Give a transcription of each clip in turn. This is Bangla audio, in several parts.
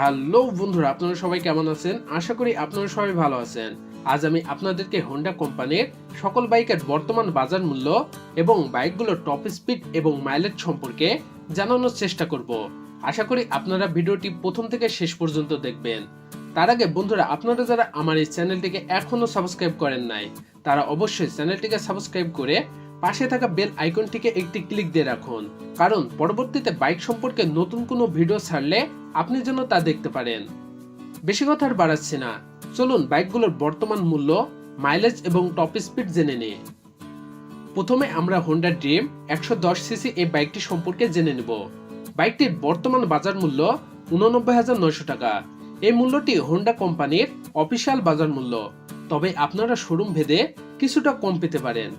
হ্যালো বন্ধুরা, আপনারা সবাই কেমন আছেন? আশা করি আপনারা সবাই ভালো আছেন। আজ আমি আপনাদেরকে হোন্ডা কোম্পানির সকল বাইকের বর্তমান বাজার মূল্য এবং বাইকগুলোর টপ স্পিড এবং মাইলেজ সম্পর্কে জানানোর চেষ্টা করব। আশা করি আপনারা ভিডিওটি প্রথম থেকে শেষ পর্যন্ত দেখবেন। তার আগে বন্ধুরা, আপনারা যারা আমার এই চ্যানেলটিকে এখনো সাবস্ক্রাইব করেন নাই, তারা অবশ্যই চ্যানেলটিকে সাবস্ক্রাইব করে পাশে থাকা বেল আইকনটিকে একটি ক্লিক দিয়ে রাখুন, কারণ পরবর্তীতে বাইক সম্পর্কে নতুন কোনো ভিডিও ছাড়লে আপনি যেন তা দেখতে পারেন। বেশি কথা আর বাড়াচ্ছি না, চলুন বাইকগুলোর বর্তমান মূল্য, মাইলেজ এবং টপ স্পিড জেনে নিই। প্রথমে আমরা হোন্ডা ড্রিম 110 সিসি এই বাইকটি সম্পর্কে জেনে নেব। বাইকটির বর্তমান বাজার মূল্য 89,900 টাকা। এই মূল্যটি হোন্ডা কোম্পানির অফিসিয়াল বাজার মূল্য, তবে আপনারা শোরুম ভেদে কিছুটা কম পেতে পারেন।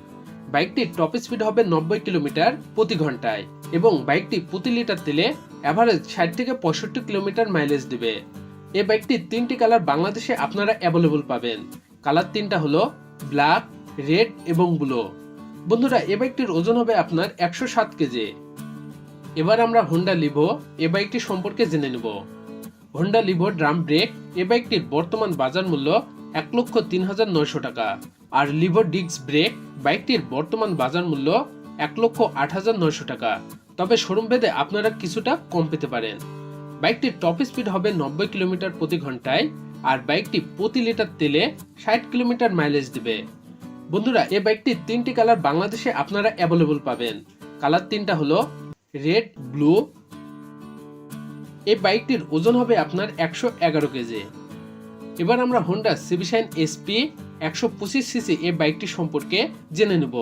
বাইকটির টপ স্পিড হবে 90 কিলোমিটার প্রতি ঘন্টায় এবং বাইকটি প্রতি লিটার তেলে অ্যাভারেজ 60 থেকে 65 কিলোমিটার মাইলেজ দিবে। এই বাইকটির তিনটি কালার বাংলাদেশে আপনারা অ্যাভেলেবল পাবেন। কালার তিনটা হলো ব্ল্যাক, রেড এবং ব্লু। বন্ধুরা, এই বাইকটির ওজন হবে আপনার 107 কেজি। এবার আমরা হোন্ডা লিভো এই বাইকটি সম্পর্কে জেনে নেব। হোন্ডা লিভো ড্রাম ব্রেক এই বাইকটির বর্তমান বাজার মূল্য 1,03,900 টাকা। আর লিভো ডিস্ক ব্রেক বাইকটির বর্তমান বাজার মূল্য 1,08,900 টাকা। তবে শোরুম ভেদে আপনারা কিছুটা কম পেতে পারেন। বাইকটির টপ স্পিড হবে 90 কিলোমিটার প্রতি ঘন্টায় আর বাইকটি প্রতি লিটার তেলে 60 কিলোমিটার মাইলেজ দিবে। বন্ধুরা, এই বাইকটির তিনটি কালার বাংলাদেশে আপনারা অ্যাভেলেবল পাবেন। কালার তিনটা হলো রেড, ব্লু। এই বাইকটির ওজন হবে আপনার 111 কেজি। এবার আমরা Honda CB Shine SP 125 cc এই বাইকটি সম্পর্কে জেনে নেব।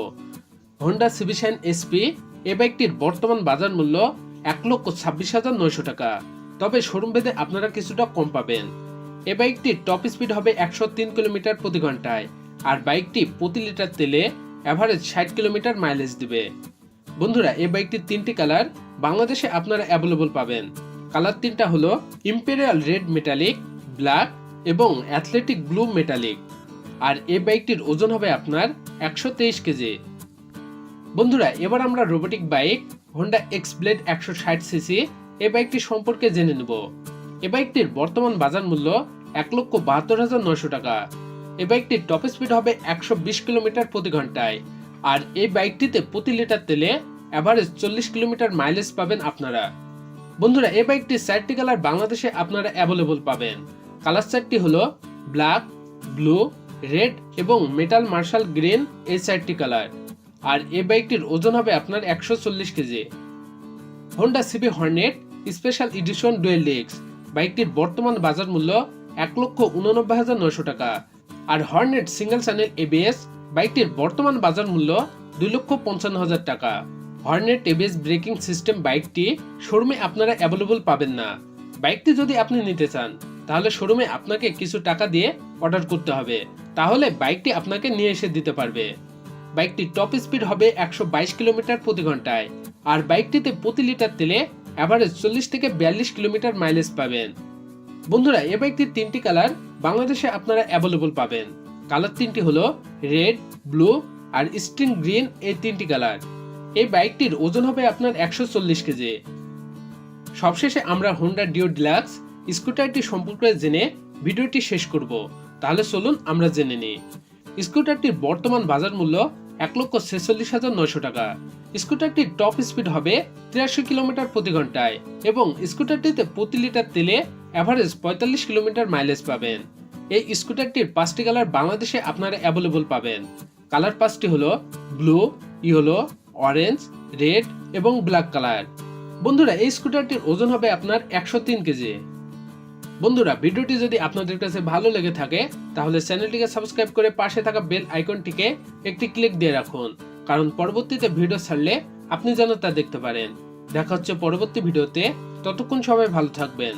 হোন্ডা সিবি শাইন এসপি এই বাইকটির বর্তমান বাজার মূল্য 1,26,900 টাকা। তবে শোরুম ভেদে আপনারা কিছুটা কম পাবেন। এই বাইকটির টপ স্পিড হবে 103 কিলোমিটার প্রতি ঘন্টায় আর বাইকটি প্রতি লিটার তেলে অ্যাভারেজ 60 কিলোমিটার মাইলেজ দিবে। বন্ধুরা, এই বাইকটির তিনটি কালার বাংলাদেশে আপনারা অ্যাভেলেবল পাবেন। কালার তিনটা হলো ইম্পেরিয়াল রেড মেটালিক, ব্ল্যাক এবং অ্যাথলেটিক ব্লু মেটালিক। আর এই বাইকটির ওজন হবে আপনার 123 কেজি। বন্ধুরা, এবার আমরা robotic bike Honda x blade 160 CC এই বাইকটি সম্পর্কে জেনে নেব। এই বাইকটির বর্তমান বাজার মূল্য 1,72,900 টাকা। এই বাইকটির টপ স্পিড হবে 120 কিলোমিটার প্রতি ঘন্টায় আর এই বাইকটিতে প্রতি লিটার তেলে অ্যাভারেজ 40 কিলোমিটার মাইলেজ পাবেন আপনারা। বন্ধুরা, এই বাইকটির 4টি কালার বাংলাদেশে আপনারা অ্যাভেলেবল পাবেন। কালার 4টি হলো ব্ল্যাক, ব্লু, রেড এবং মেটাল মার্শাল গ্রিন। এই 4টি কালার। আর এই বাইকটির ওজন হবে আপনার 140 kg. Honda CB Hornet special edition dual disc বাইকটির বর্তমান বাজার মূল্য 1,89,900 টাকা। আর হর্নেট সিঙ্গেল চ্যানেল এবিএস বাইকটির বর্তমান বাজার মূল্য 2,55,000 টাকা। হর্নেট এবিএস ব্রেকিং সিস্টেম বাইকটি শোরুমে আপনারা অ্যাভেলেবল পাবেন না। বাইকটি যদি আপনি নিতে চান তাহলে শোরুমে আপনাকে কিছু টাকা দিয়ে অর্ডার করতে হবে, তাহলে বাইকটি আপনাকে নিয়ে এসে দিতে পারবে। বাইকটির টপ স্পিড হবে 122 কিলোমিটার প্রতি ঘন্টায় আর বাইকটিতে প্রতি লিটার তেলে অ্যাভারেজ 40 থেকে 42 কিলোমিটার মাইলেজ পাবেন। বন্ধুরা, এই বাইকটির তিনটি কালার বাংলাদেশে আপনারা অ্যাভেলেবল পাবেন। কালার তিনটি হলো রেড, ব্লু আর স্টিং গ্রিন। এই তিনটি কালার। এই বাইকটির ওজন হবে আপনার 140 কেজি। সবশেষে আমরা হোন্ডা ডিও ডিলাক্স স্কুটারটি সম্পর্কে জেনে ভিডিওটি শেষ করব। তাহলে চলুন আমরা জেনে নিই। স্কুটারটির বর্তমান বাজার মূল্য 1,46,900 টাকা। স্কুটারটির টপ স্পিড হবে 83 কিলোমিটার প্রতি ঘন্টায় এবং স্কুটারটিতে প্রতি লিটার তেলে অ্যাভারেজ 45 কিলোমিটার মাইলেজ পাবেন। এই স্কুটারটির 5টি কালার বাংলাদেশে আপনারা অ্যাভেলেবল পাবেন। কালার 5টি হলো ব্লু, ইয়েলো, অরেঞ্জ, রেড এবং ব্ল্যাক কালার। বন্ধুরা, এই স্কুটারটির ওজন হবে আপনার 103 কেজি। বন্ধুরা, ভিডিওটি যদি আপনাদের কাছে ভালো লেগে থাকে তাহলে চ্যানেলটিকে সাবস্ক্রাইব করে পাশে থাকা বেল আইকনটিকে একটি ক্লিক দিয়ে রাখুন, কারণ পরবর্তীতে ভিডিও ছাড়লে আপনি যেন তা দেখতে পারেন। দেখা হচ্ছে পরবর্তী ভিডিওতে। ততক্ষণ সবাই ভালো থাকবেন।